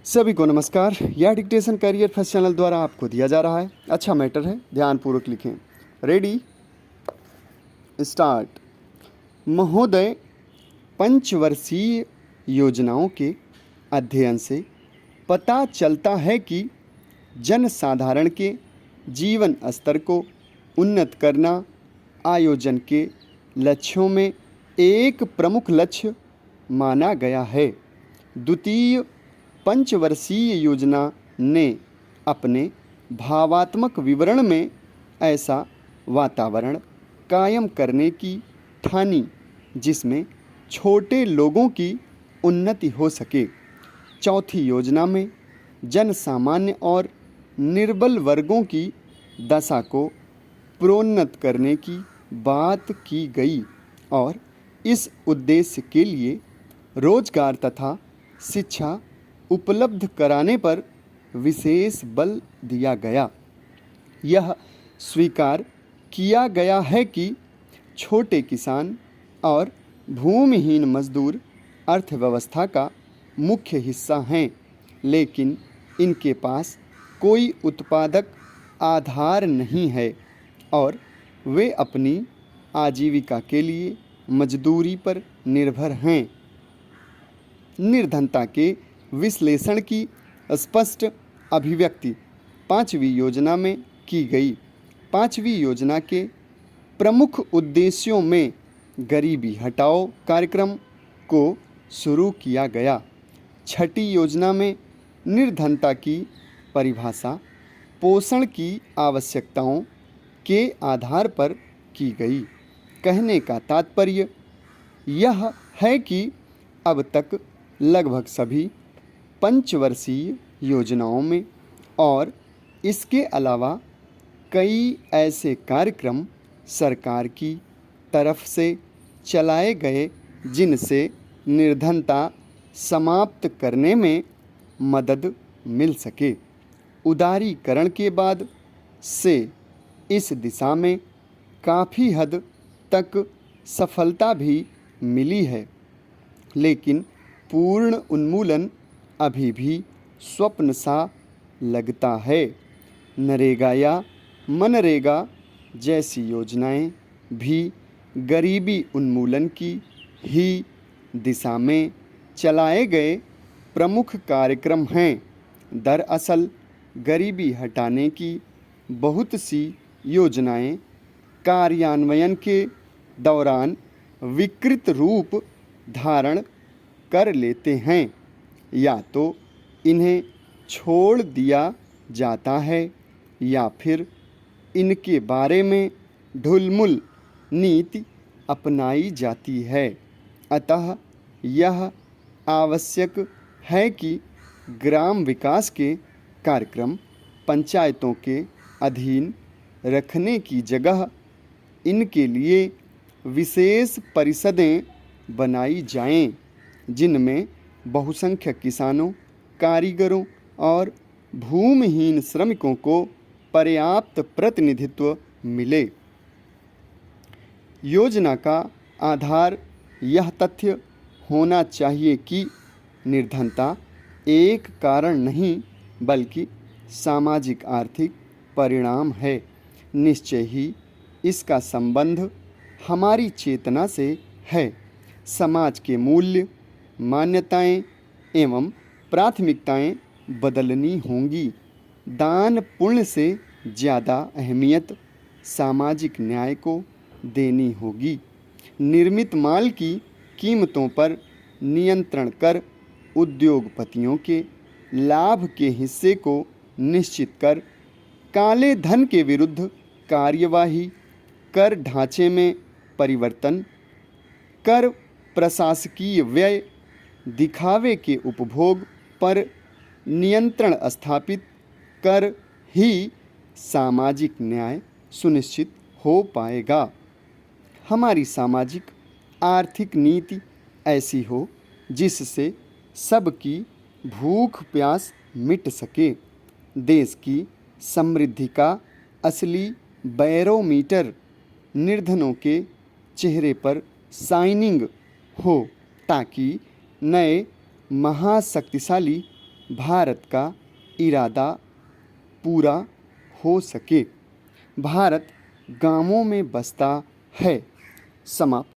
सभी को नमस्कार। यह डिक्टेशन करियर फर्स्ट चैनल द्वारा आपको दिया जा रहा है। अच्छा मैटर है, ध्यानपूर्वक लिखें। Ready start. महोदय, पंचवर्षीय योजनाओं के अध्ययन से पता चलता है कि जनसाधारण के जीवन स्तर को उन्नत करना आयोजन के लक्ष्यों में एक प्रमुख लक्ष्य माना गया है। द्वितीय पंचवर्षीय योजना ने अपने भावात्मक विवरण में ऐसा वातावरण कायम करने की ठानी जिसमें छोटे लोगों की उन्नति हो सके। चौथी योजना में जनसामान्य और निर्बल वर्गों की दशा को प्रोन्नत करने की बात की गई और इस उद्देश्य के लिए रोजगार तथा शिक्षा उपलब्ध कराने पर विशेष बल दिया गया। यह स्वीकार किया गया है कि छोटे किसान और भूमिहीन मजदूर अर्थव्यवस्था का मुख्य हिस्सा हैं, लेकिन इनके पास कोई उत्पादक आधार नहीं है और वे अपनी आजीविका के लिए मजदूरी पर निर्भर हैं। निर्धनता के विश्लेषण की स्पष्ट अभिव्यक्ति पांचवी योजना में की गई। पांचवी योजना के प्रमुख उद्देश्यों में गरीबी हटाओ कार्यक्रम को शुरू किया गया। छठी योजना में निर्धनता की परिभाषा पोषण की आवश्यकताओं के आधार पर की गई। कहने का तात्पर्य यह है कि अब तक लगभग सभी पंचवर्षीय योजनाओं में और इसके अलावा कई ऐसे कार्यक्रम सरकार की तरफ से चलाए गए जिनसे निर्धनता समाप्त करने में मदद मिल सके। उदारीकरण के बाद से इस दिशा में काफ़ी हद तक सफलता भी मिली है, लेकिन पूर्ण उन्मूलन अभी भी स्वप्न सा लगता है। नरेगा या मनरेगा जैसी योजनाएं भी गरीबी उन्मूलन की ही दिशा में चलाए गए प्रमुख कार्यक्रम हैं। दरअसल गरीबी हटाने की बहुत सी योजनाएं कार्यान्वयन के दौरान विकृत रूप धारण कर लेते हैं या तो इन्हें छोड़ दिया जाता है या फिर इनके बारे में ढुलमुल नीति अपनाई जाती है। अतः यह आवश्यक है कि ग्राम विकास के कार्यक्रम पंचायतों के अधीन रखने की जगह इनके लिए विशेष परिषदें बनाई जाएं, जिनमें बहुसंख्यक किसानों, कारीगरों और भूमिहीन श्रमिकों को पर्याप्त प्रतिनिधित्व मिले। योजना का आधार यह तथ्य होना चाहिए कि निर्धनता एक कारण नहीं बल्कि सामाजिक आर्थिक परिणाम है। निश्चय ही इसका संबंध हमारी चेतना से है। समाज के मूल्य, मान्यताएं एवं प्राथमिकताएं बदलनी होंगी। दान पुण्य से ज़्यादा अहमियत सामाजिक न्याय को देनी होगी। निर्मित माल की कीमतों पर नियंत्रण कर उद्योगपतियों के लाभ के हिस्से को निश्चित कर काले धन के विरुद्ध कार्यवाही, कर ढांचे में परिवर्तन, कर प्रशासकीय व्यय, दिखावे के उपभोग पर नियंत्रण स्थापित कर ही सामाजिक न्याय सुनिश्चित हो पाएगा। हमारी सामाजिक आर्थिक नीति ऐसी हो जिससे सबकी भूख प्यास मिट सके। देश की समृद्धि का असली बैरोमीटर निर्धनों के चेहरे पर शाइनिंग हो, ताकि नए महाशक्तिशाली भारत का इरादा पूरा हो सके। भारत गांवों में बसता है। समाप्त।